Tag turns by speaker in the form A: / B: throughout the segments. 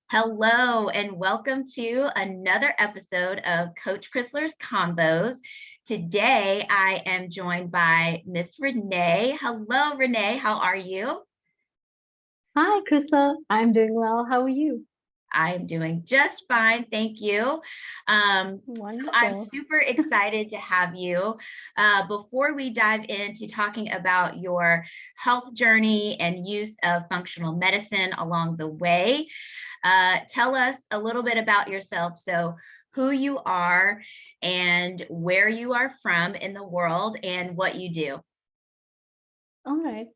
A: Hello, and welcome to another episode of Coach Chrysler's Convos. Today, I am joined by Miss Renee. Hello, Renee. How are you?
B: Hi, Krista. I'm doing well. How are you?
A: I am doing just fine, thank you. So I'm
B: Wonderful.
A: super excited to have you. Before we dive into talking about your health journey and use of functional medicine along the way, tell us a little bit about yourself. So who you are and where you are from in the world and what you do.
B: All right.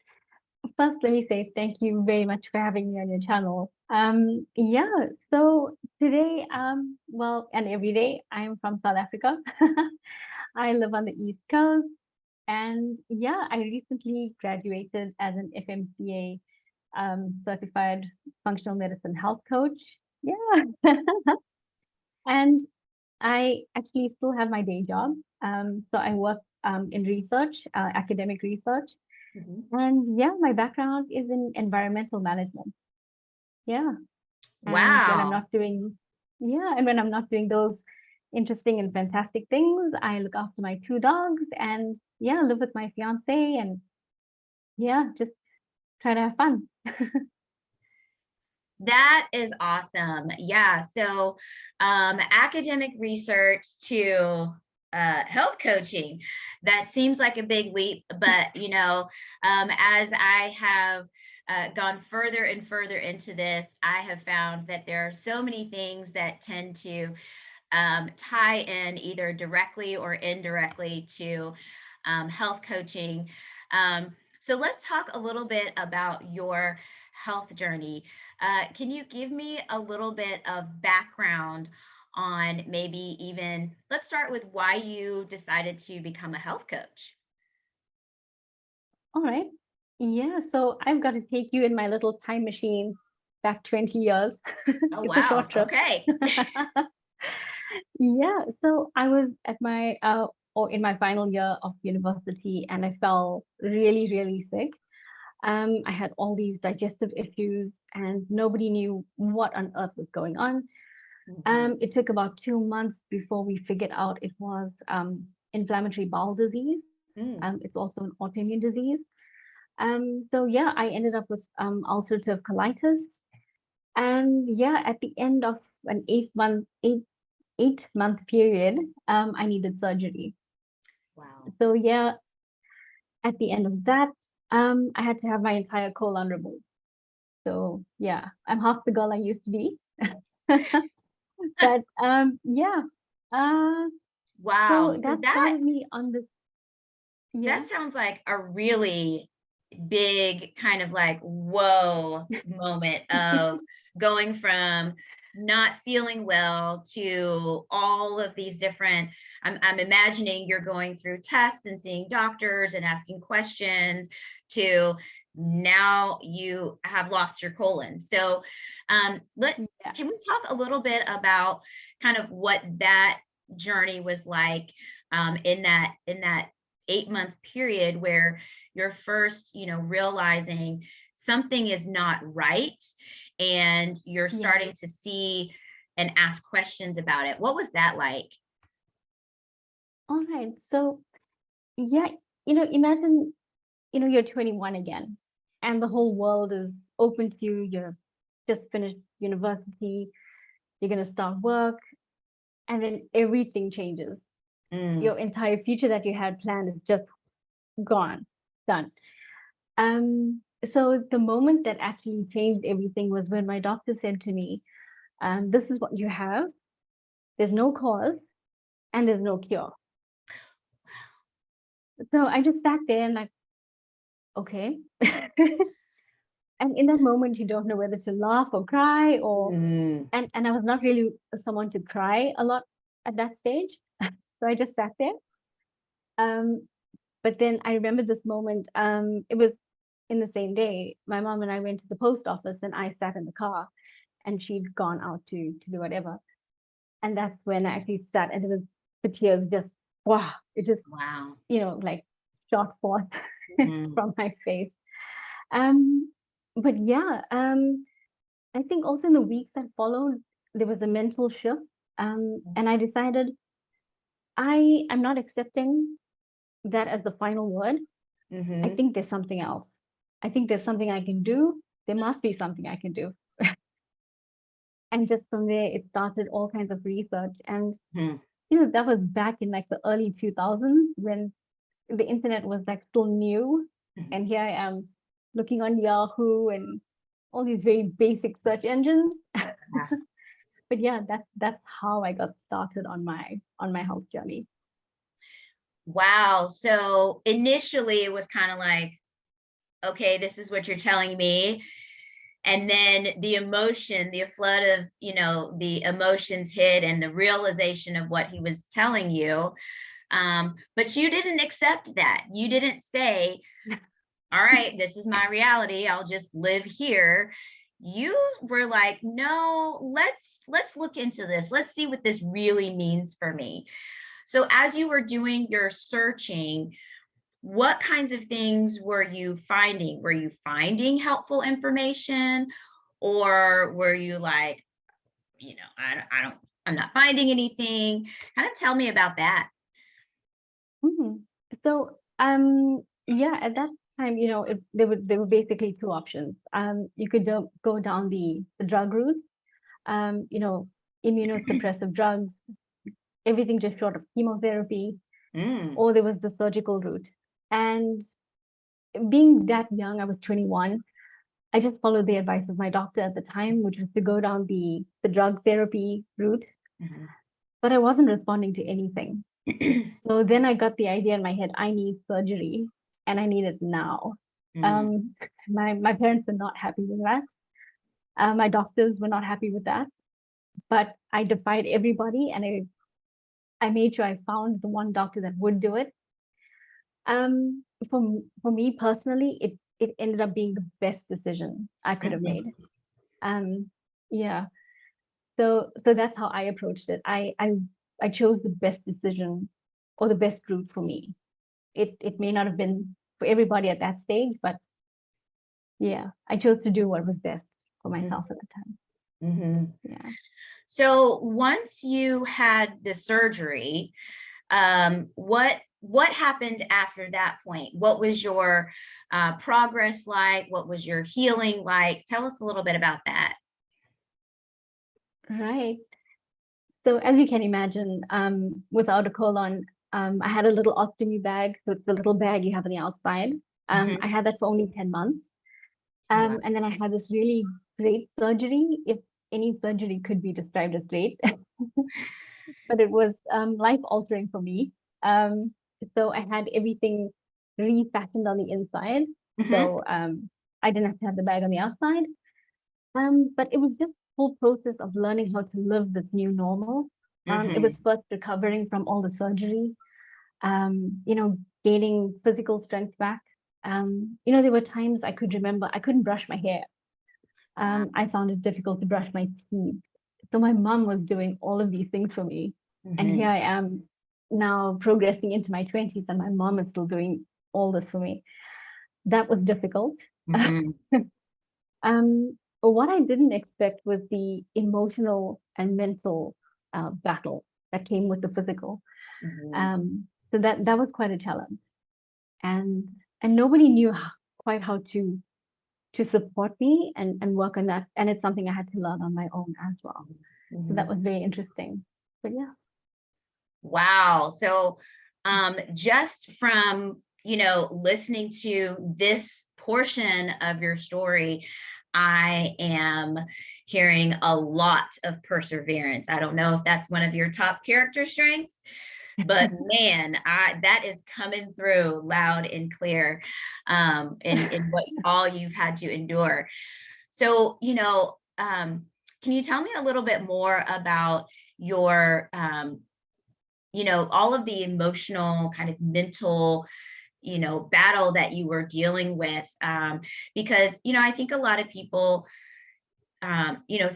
B: First, let me say thank you very much for having me on your channel. So today, and every day, I'm from South Africa. I live on the East Coast, and I recently graduated as an FMCA certified functional medicine health coach. Yeah, and I actually still have my day job. So I work in research, academic research.
A: Mhm.
B: And my background is in environmental management. Yeah. And when I'm
A: Wow.
B: not doing, and when I'm not doing those interesting and fantastic things, I look after my two dogs and live with my fiance and just try to have fun.
A: That is awesome. Yeah. So, academic research to health coaching, that seems like a big leap. But, as I have gone further and further into this, I have found that there are so many things that tend to tie in either directly or indirectly to health coaching. So let's talk a little bit about your health journey. Can you give me a little bit of background on maybe even, let's start with why you decided to become a health coach?
B: All right. Yeah. So I've got to take you in my little time machine back 20 years.
A: Oh,
B: It's a
A: wow.
B: short trip.
A: Okay.
B: So I was at my or in my final year of university and I fell really, really sick. I had all these digestive issues and nobody knew what on earth was going on.
A: Mhm.
B: It took about 2 months before we figured out it was inflammatory bowel disease.
A: Mm.
B: It's also an autoimmune disease. I ended up with ulcerative colitis. And at the end of an 8 month period, I needed surgery.
A: Wow.
B: So at the end of that, I had to have my entire colon removed. So I'm half the girl I used to be. But uh,
A: Wow.
B: so
A: So
B: that
A: that
B: started me on this. Yeah,
A: that sounds like a really big kind of like whoa moment of going from not feeling well to all of these different. I'm imagining you're going through tests and seeing doctors and asking questions to now you have lost your colon. So let
B: yeah,
A: can we talk a little bit about kind of what that journey was like in that 8-month period where you're first, realizing something is not right and you're
B: yeah.
A: starting to see and ask questions about it. What was that like?
B: All right. So yeah, imagine you're 21 again, and the whole world is open to you. You're just finished university. You're gonna start work, and then everything changes.
A: Mm,
B: Your entire future that you had planned is just gone, done. Um, so the moment that actually changed everything was when my doctor said to me, "This is what you have. There's no cause and there's no cure." So I just sat there and like, okay. And in that moment, you don't know whether to laugh or cry, or
A: mm,
B: and I was not really someone to cry a lot at that stage. So I just sat there. Um, but then I remember this moment. It was in the same day. My mom and I went to the post office, and I sat in the car, and she'd gone out to do whatever. And that's when I actually sat, and it was the tears just wow, it just
A: wow.
B: like shot forth
A: Mm,
B: from my face. Um, but I think also in the weeks that followed, there was a mental shift. And I decided I'm not accepting that as the final word. I
A: Mm-hmm.
B: think there's something else. I think there's something I can do. There must be something I can do. And just from there, it started all kinds of research. And, that was back in like the early 2000s when the internet was like still new. And here I am looking on Yahoo and all these very basic search engines. But yeah, that's how I got started on my health journey.
A: Wow. So initially it was kind of like, okay, this is what you're telling me. And then the emotion, the flood of, the emotions hit and the realization of what he was telling you. But you didn't accept that. You didn't say, all right, this is my reality. I'll just live here. You were like, no, let's look into this. Let's see what this really means for me. So as you were doing your searching, what kinds of things were you finding? Were you finding helpful information, or were you like, I'm not finding anything? Kind of tell me about that.
B: Mhm. So, yeah, at that time, there were basically two options. You could go down the drug route, um, you know, immunosuppressive drugs, everything just short of chemotherapy,
A: Mm,
B: or there was the surgical route. And being that young, I was 21, I just followed the advice of my doctor at the time, which was to go down the drug therapy route,
A: mhm.
B: but I wasn't responding to anything. So then I got the idea in my head, I need surgery and I need it now.
A: Mm,
B: Um, my parents were not happy with that. My doctors were not happy with that, but I defied everybody and I made sure I found the one doctor that would do it. For me personally, it ended up being the best decision I could have made.
A: mhm,
B: Um, yeah. So that's how I approached it. I chose the best decision or the best route for me. It may not have been for everybody at that stage, but yeah, I chose to do what was best for myself at the time.
A: mhm.
B: Yeah.
A: So once you had the surgery, what happened after that point? What was your progress like? What was your healing like? Tell us a little bit about that.
B: Right. So as you can imagine, without a colon, I had a little ostomy bag. So it's the little bag you have on the outside. I
A: Mhm.
B: had that for only 10 months.
A: Wow.
B: And then I had this really great surgery, if any surgery could be described as great, but it was life altering for me. Um, so I had everything refastened on the inside.
A: Mhm,
B: So I didn't have to have the bag on the outside. But it was just a whole process of learning how to live this new normal. It was
A: mhm,
B: first recovering from all the surgery, gaining physical strength back. There were times I could remember I couldn't brush my hair.
A: wow.
B: I found it difficult to brush my teeth. So my mom was doing all of these things for me. And here
A: Mhm,
B: I am now progressing into my 20s, and my mom is still doing all this for me. That was difficult.
A: mhm,
B: What I didn't expect was the emotional and mental battle that came with the physical.
A: mhm,
B: So that was quite a challenge, and nobody knew quite how to support me and work on that. And it's something I had to learn on my own as well. So that
A: mhm.
B: was very interesting. But yeah.
A: Wow. So just from, listening to this portion of your story, I am hearing a lot of perseverance. I don't know if that's one of your top character strengths, but man, that is coming through loud and clear in what all you've had to endure. So, can you tell me a little bit more about your all of the emotional kind of mental, battle that you were dealing with? Because, I think a lot of people,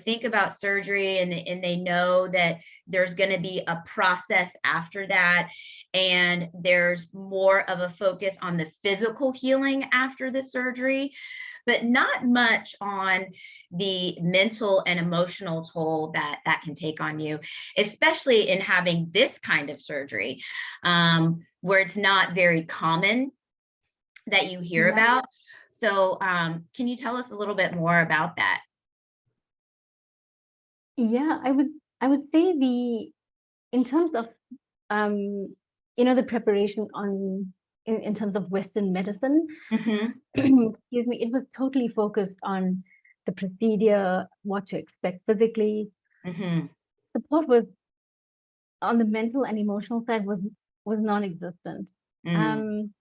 A: think about surgery and they know that there's going to be a process after that. And there's more of a focus on the physical healing after the surgery. but not much on the mental and emotional toll that that can take on you, especially in having this kind of surgery, where it's not very common that you hear
B: Yeah.
A: about. So can you tell us a little bit more about that?
B: Yeah, I would say in terms of the preparation in terms of Western medicine,
A: Hmm.
B: excuse me, it was totally focused on the procedure, what to expect physically.
A: Hmm.
B: Support was on the mental and emotional side was non-existent.
A: Mm.
B: Um,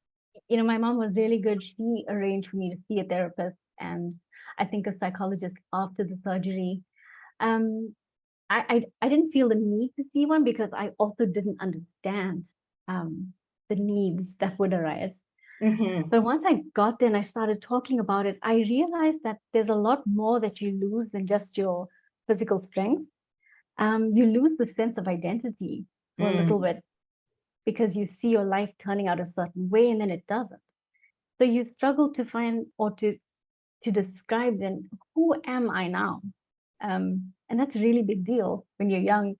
B: my mom was really good. She arranged for me to see a therapist and I think a psychologist after the surgery. Um, I didn't feel the need to see one because I also didn't understand um, the needs that would arise.
A: Hmm.
B: But once I got there and I started talking about it, I realized that there's a lot more that you lose than just your physical strength. You lose the sense of identity for a little
A: Mm.
B: bit because you see your life turning out a certain way and then it doesn't. So you struggle to find or to describe then who am I now? And that's a really big deal when you're young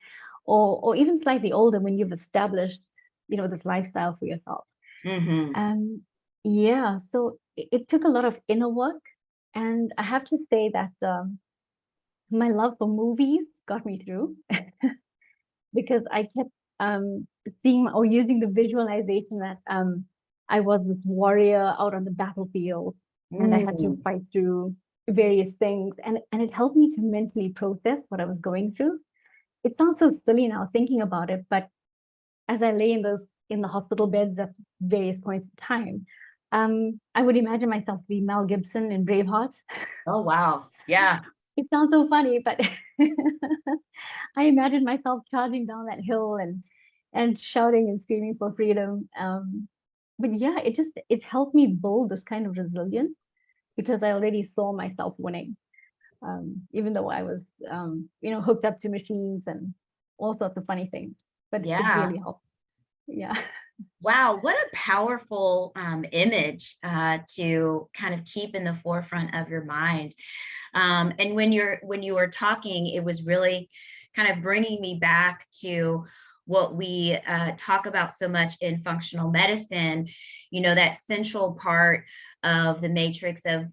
B: or even slightly older when you've established, this lifestyle for yourself.
A: Hmm.
B: Um, yeah, so it took a lot of inner work. And I have to say that my love for movies got me through because I kept seeing or using the visualization that I was this warrior out on the battlefield and I had to
A: Mm.
B: fight through various things. And it helped me to mentally process what I was going through. It sounds so silly now thinking about it, but as I lay in the hospital beds at various points in time, I would imagine myself to be Mel Gibson in Braveheart.
A: Oh, wow. Yeah.
B: It sounds so funny, but I imagine myself charging down that hill and shouting and screaming for freedom. But yeah, it helped me build this kind of resilience because I already saw myself winning, even though I was hooked up to machines and all sorts of funny things. But it
A: Yeah.
B: really helped. Yeah.
A: Wow, what a powerful image to kind of keep in the forefront of your mind. And when you were talking, it was really kind of bringing me back to what we talk about so much in functional medicine. That central part of the matrix of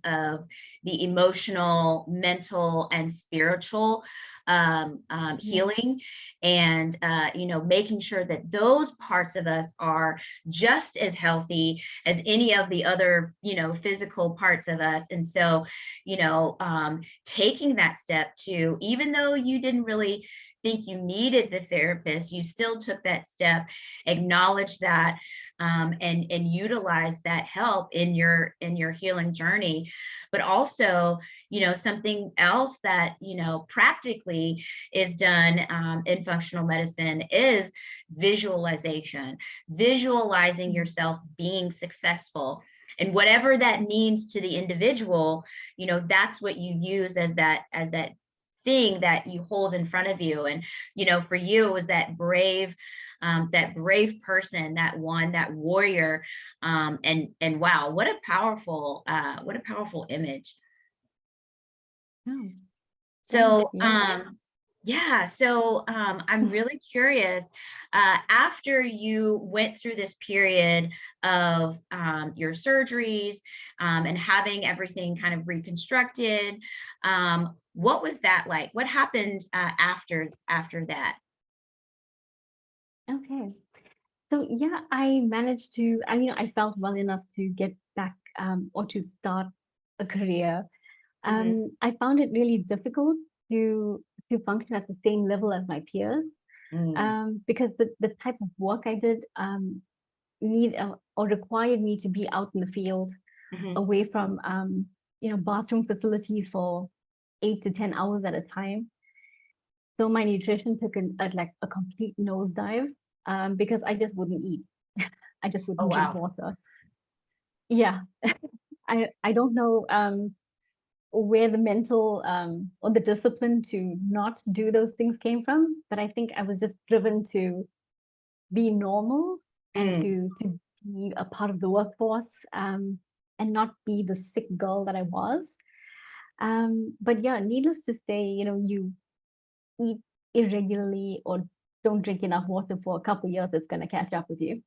A: the emotional, mental, and spiritual
B: Yeah.
A: healing, and making sure that those parts of us are just as healthy as any of the other physical parts of us. And so taking that step to, even though you didn't really think you needed the therapist, you still took that step, acknowledged that, and utilize that help in your healing journey. But also, something else that practically is done in functional medicine is visualization, visualizing yourself being successful. And whatever that means to the individual, that's what you use as that thing that you hold in front of you. And for you it was that brave person, that warrior. And wow, what a powerful image.
B: Oh, thanks.
A: So
B: Yeah.
A: yeah, so I'm really curious, after you went through this period of your surgeries, and having everything kind of reconstructed, what was that like? What happened after that?
B: Okay. So yeah, I managed to, I felt well enough to get back or to start a career.
A: Hmm.
B: I found it really difficult to function at the same level as my peers
A: Mm.
B: because the type of work I did need or required me to be out in the field,
A: Hmm.
B: away from bathroom facilities for 8 to 10 hours at a time. So my nutrition took like a complete nosedive because I just wouldn't eat. I just
A: Oh,
B: wouldn't drink
A: wow.
B: water. Yeah, I don't know where the mental or the discipline to not do those things came from, but I think I was just driven to be normal and
A: Mm.
B: to be a part of the workforce. and not be the sick girl that I was. But yeah, needless to say, you eat irregularly or don't drink enough water for a couple years, it's going to catch up with you.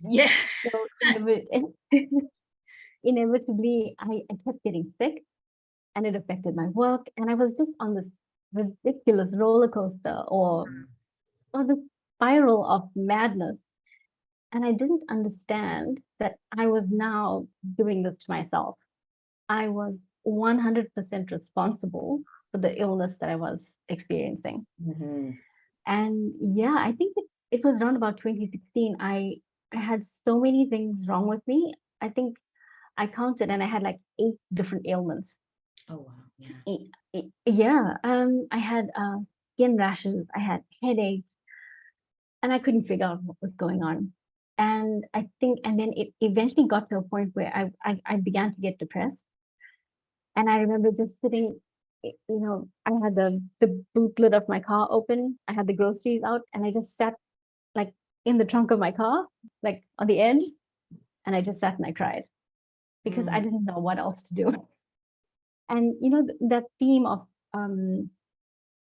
A: Yeah.
B: So inevitably, I kept getting sick, and it affected my work. And I was just on this ridiculous roller coaster, or the spiral of madness. And I didn't understand that I was now doing this to myself. I was 100% responsible for the illness that I was experiencing.
A: Mhm.
B: And yeah, I think it was around about 2016. I had so many things wrong with me. I think I counted and I had like 8 different ailments.
A: Oh, wow. Yeah.
B: Yeah, I had skin rashes, I had headaches, and I couldn't figure out what was going on. And I think, and then it eventually got to a point where I began to get depressed. And I remember just sitting, I had the boot lid of my car open, I had the groceries out, and I just sat like in the trunk of my car, like on the edge, and I just sat and I cried because I
A: Mm.
B: didn't know what else to do. And that theme of um,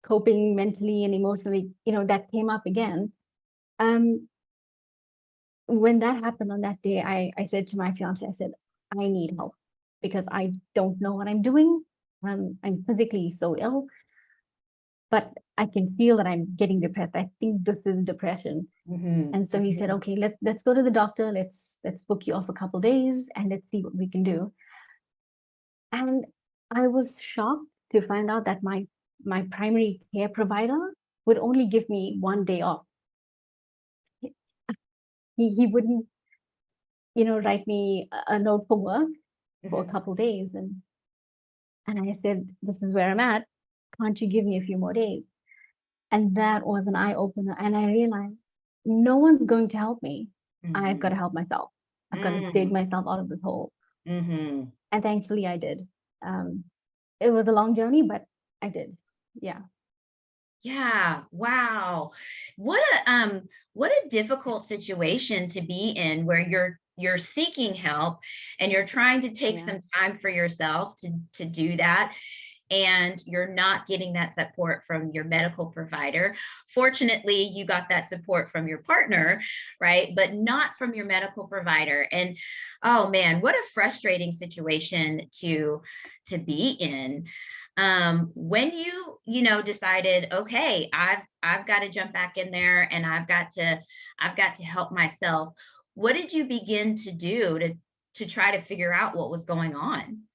B: coping mentally and emotionally, that came up again. Um, when that happened on that day, I said to my fiance, I said, I need help because I don't know what I'm doing. I'm physically so ill, but I can feel that I'm getting depressed. I think this is depression.
A: Mhm.
B: And so he said,
A: Mhm.
B: okay, let's go to the doctor. Let's book you off a couple days and let's see what we can do. And I was shocked to find out that my primary care provider would only give me 1 day off. He wouldn't, write me a note for work for a
A: Mhm.
B: couple days. And I said, this is where I'm at. Can't you give me a few more days? And that was an eye opener. And I realized no one's going to help me. I've got to
A: Mhm.
B: help myself. I've got to dig
A: Mm.
B: myself out of this hole.
A: Mhm.
B: And thankfully I did. Um, it was a long journey, but I did. Yeah.
A: Yeah. Wow. What a difficult situation to be in where you're seeking help and you're trying to take
B: Yeah.
A: some time for yourself to do that, and you're not getting that support from your medical provider. Fortunately, you got that support from your partner, right? But not from your medical provider. And oh man, what a frustrating situation to be in. When decided, okay, I've got to jump back in there and I've got to help myself. What did you begin to do to try to figure out what was going on?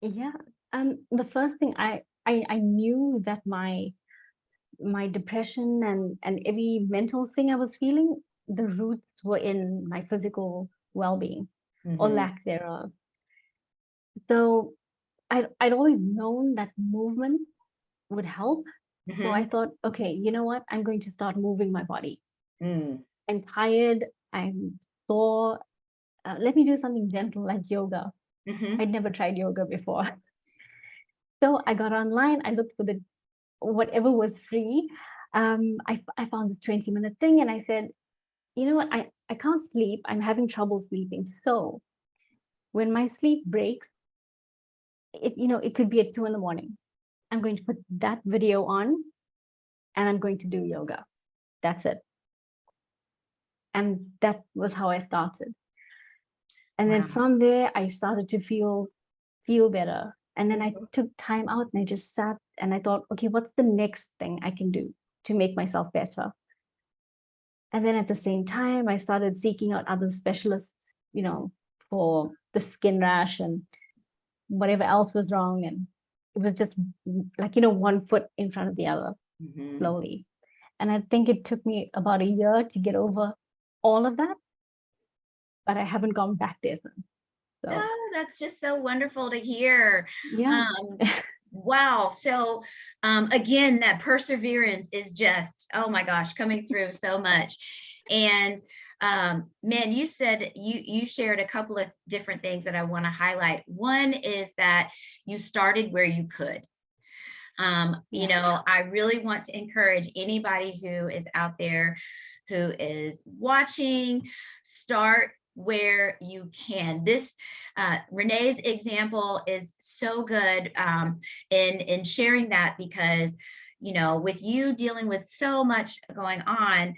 B: Yeah. The first thing I knew that my depression and every mental thing I was feeling, the roots were in my physical well-being or
A: Mhm.
B: lack thereof. So I'd always known that movement would help. So I
A: Mhm.
B: thought, okay, you know what? I'm going to start moving my body.
A: Mm.
B: I'm tired. I'm sore. Let me do something gentle like yoga.
A: Mhm.
B: I'd never tried yoga before. So I got online. I looked for the whatever was free. I found this 20-minute thing and I said, you know what? I can't sleep. I'm having trouble sleeping. So when my sleep breaks, it could be at 2 in the morning. I'm going to put that video on and I'm going to do yoga. That's it. And that was how I started. And then
A: Wow.
B: from there, I started to feel better. And then I
A: Mhm.
B: took time out and I just sat and I thought, okay, what's the next thing I can do to make myself better? And then at the same time, I started seeking out other specialists, you know, for the skin rash and whatever else was wrong. And it was just like, one foot in front of the other
A: Mhm.
B: slowly. And I think it took me about a year to get over all of that, but I haven't gone back there since. So
A: Oh, that's just so wonderful to hear.
B: yeah.
A: Um, wow. So, again, that perseverance is just, oh my gosh, coming through so much. And man, you said you shared a couple of different things that I want to highlight. One is that you started where you could.
B: Yeah.
A: I really want to encourage anybody who is out there who is watching, start where you can. This Renee's example is so good in sharing that, because, you know, with you dealing with so much going on,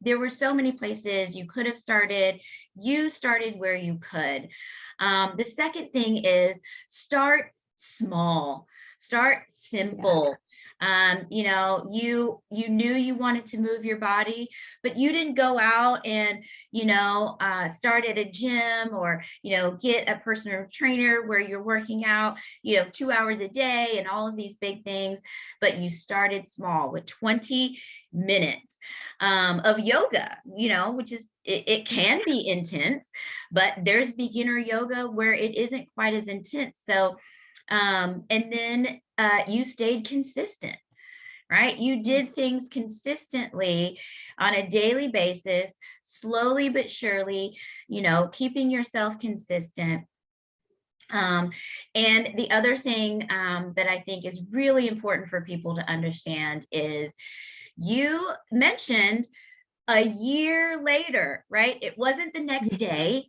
A: there were so many places you could have started. You started where you could. The second thing is start small, start simple. You know, you knew you wanted to move your body, but you didn't go out and, you know, start at a gym, or, you know, get a personal trainer where you're working out, you know, 2 hours a day and all of these big things. But you started small with 20 minutes of yoga, you know, which is, it can be intense, but there's beginner yoga where it isn't quite as intense. So, and then you stayed consistent, right? You did things consistently on a daily basis, slowly but surely, you know, keeping yourself consistent. And the other thing that I think is really important for people to understand is, you mentioned a year later, right? It wasn't the next day.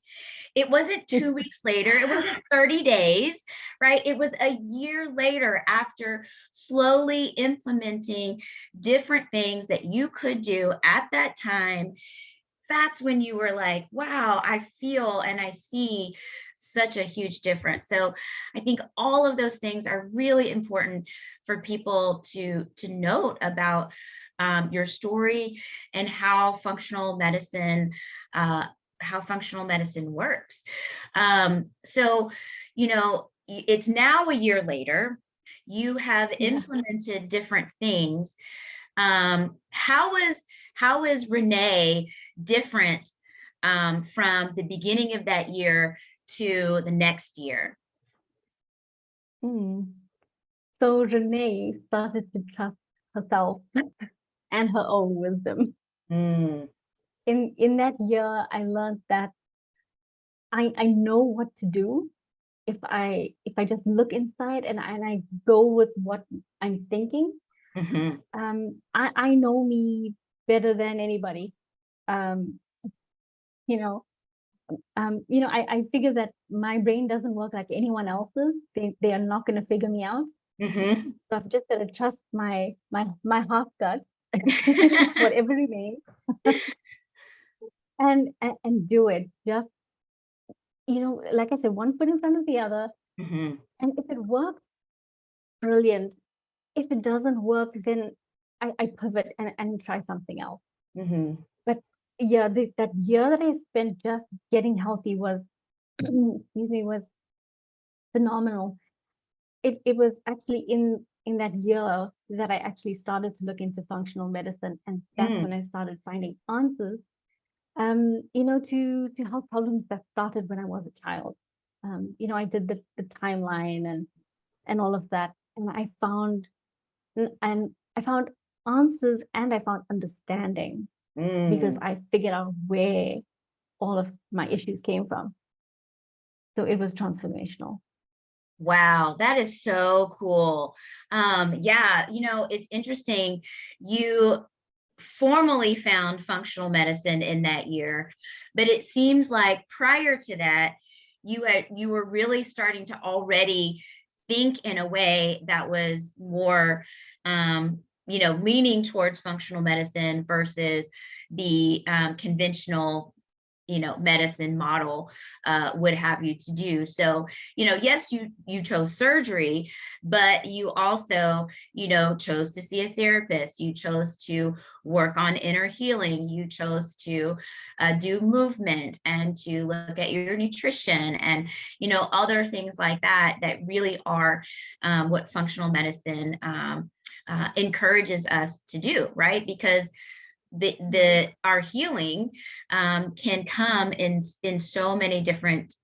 A: It wasn't 2 weeks later. It wasn't 30 days, right? It was a year later, after slowly implementing different things that you could do at that time. That's when you were like, wow, I feel and I see such a huge difference. So I think all of those things are really important for people to note about your story and how functional medicine works. So, you know, it's now a year later. You have implemented different things. How is Renee different from the beginning of that year to the next year?
B: So Renee started to trust herself and her own wisdom. In that year, I learned that I know what to do if I just look inside and I go with what I'm thinking. I know me better than anybody. Um, you know, I figure that my brain doesn't work like anyone else's. They are not going to figure me out. So I've just got to trust my half gut, whatever remains, and do it. Just, like I said, one foot in front of the other. And if it works, brilliant. If it doesn't work, then I pivot and try something else. But yeah, that year that I spent just getting healthy was, excuse me, was phenomenal. It was actually in that year that I actually started to look into functional medicine, and that's when I started finding answers, to health problems that started when I was a child. I did the timeline and all of that, and I found answers, and I found understanding, because I figured out where all of my issues came from. So it was transformational.
A: Wow, that is so cool. Yeah, it's interesting. You formally found functional medicine in that year, but it seems like prior to that, you were really starting to already think in a way that was more, leaning towards functional medicine versus the conventional medicine model would have you to do. So, yes, you chose surgery, but you also, chose to see a therapist. You chose to work on inner healing. You chose to do movement and to look at your nutrition and, other things like that, that really are what functional medicine encourages us to do, right? Because our healing can come in so many different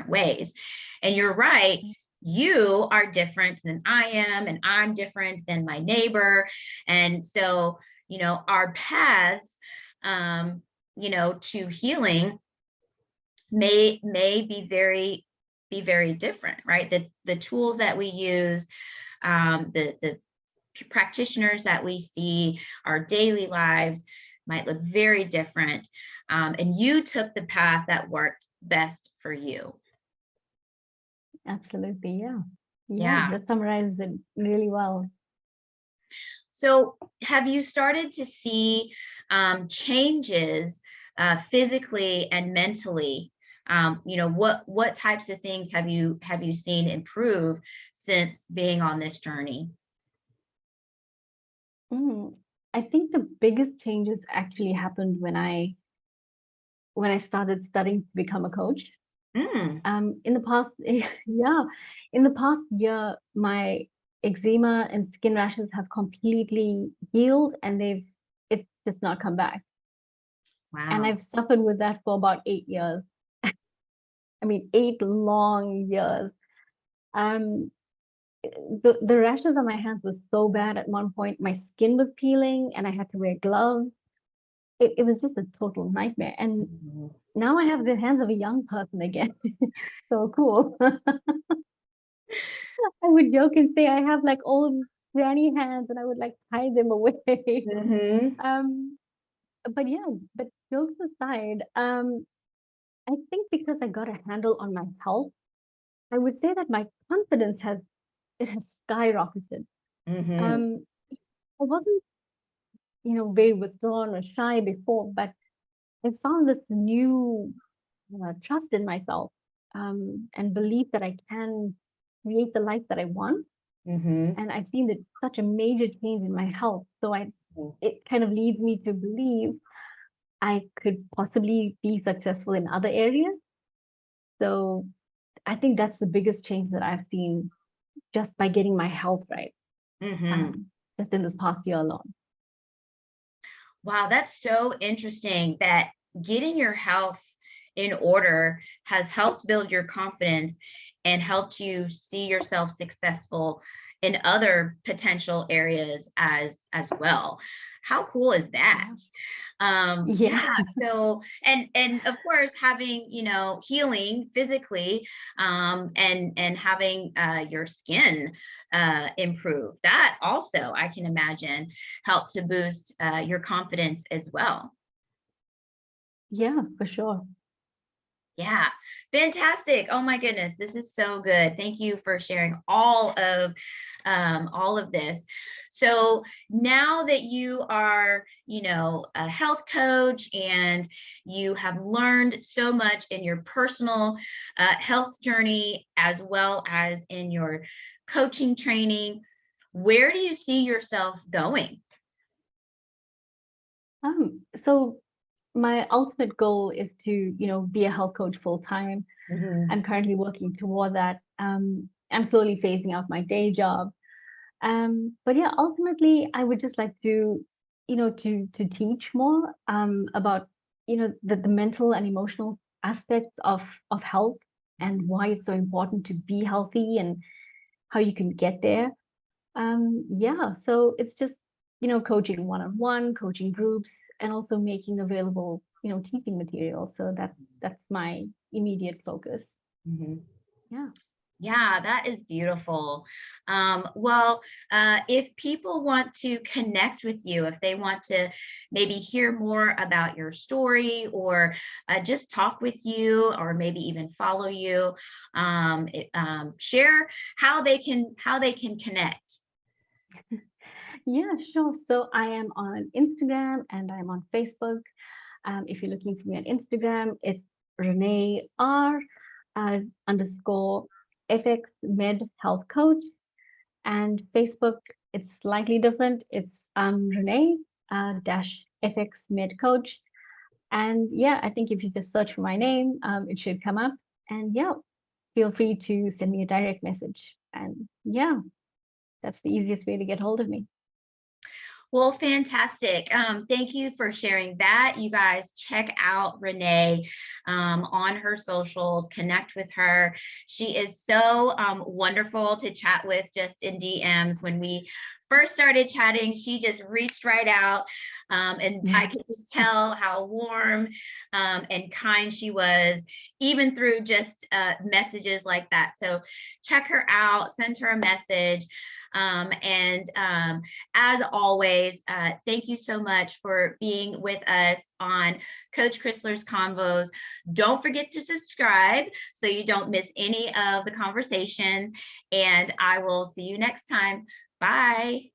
A: ways. And you're right, you are different than I am, and I'm different than my neighbor. And so, our paths, to healing may be very different, right? The tools that we use, the practitioners that we see, our daily lives might look very different. and you took the path that worked best for you.
B: Absolutely. Yeah. Yeah.
A: Yeah.
B: That summarizes it really well.
A: So have you started to see changes physically and mentally? What types of things have you seen improve since being on this journey?
B: Mm, I think the biggest changes actually happened when I started studying to become a coach.
A: Mm,
B: In the past, yeah, in the past year, my eczema and skin rashes have completely healed, and it's just not come back. And
A: wow.
B: I've suffered with that for about 8 years. I mean, 8 long years. Um, the rashes on my hands were so bad at one point. My skin was peeling, and I had to wear gloves. It was just a total nightmare. And
A: Mhm.
B: now I have the hands of a young person again. So cool. I would joke and say I have like old granny hands and I would like hide them away.
A: Mhm.
B: um, but yeah, but jokes aside, I think because I got a handle on my health, I would say that my confidence has skyrocketed.
A: Mhm.
B: Um, I wasn't, very withdrawn or shy before, but I found this new trust in myself, and belief that I can create the life that I want.
A: Mhm.
B: And I've seen that such a major change in my health. So
A: Mhm.
B: it kind of leads me to believe I could possibly be successful in other areas. So I think that's the biggest change that I've seen just by getting my health right,
A: Mhm.
B: um, just in this past year alone.
A: Wow, that's so interesting that getting your health in order has helped build your confidence and helped you see yourself successful in other potential areas as well. How cool is that?
B: Yeah.
A: Yeah,
B: Yeah.
A: so and of course having, healing physically, and having your skin improve. That also I can imagine help to boost your confidence as well.
B: Yeah, for sure.
A: Yeah, fantastic. Oh my goodness, this is so good. Thank you for sharing all of this. So now that you are, a health coach and you have learned so much in your personal health journey as well as in your coaching training, where do you see yourself going?
B: So my ultimate goal is to, be a health coach full time.
A: Mhm.
B: I'm currently working toward that. I'm slowly phasing out my day job. But yeah, ultimately, I would just like to, to teach more about, the mental and emotional aspects of health and why it's so important to be healthy and how you can get there. Yeah, so it's just, coaching one-on-one, coaching groups, and also making available, teaching material. So that's my immediate focus.
A: Mhm.
B: Yeah.
A: Yeah, that is beautiful. Well, if people want to connect with you, if they want to maybe hear more about your story or just talk with you or maybe even follow you, share how they can connect.
B: Yeah, sure. So I am on Instagram and I'm on Facebook. If you're looking for me on Instagram, it's Renee R underscore FX Med Health Coach. And Facebook, it's slightly different. It's Renee dash FX Med Coach. And yeah, I think if you just search for my name, it should come up. And yeah, feel free to send me a direct message. And yeah, that's the easiest way to get hold of me.
A: Well, fantastic. Thank you for sharing that. You guys check out Renee on her socials, connect with her. She is so wonderful to chat with just in DMs. When we first started chatting, she just reached right out. And I could just tell how warm and kind she was, even through just messages like that. So check her out, send her a message. As always, thank you so much for being with us on Coach Chrysler's Convos. Don't forget to subscribe so you don't miss any of the conversations, and I will see you next time. Bye.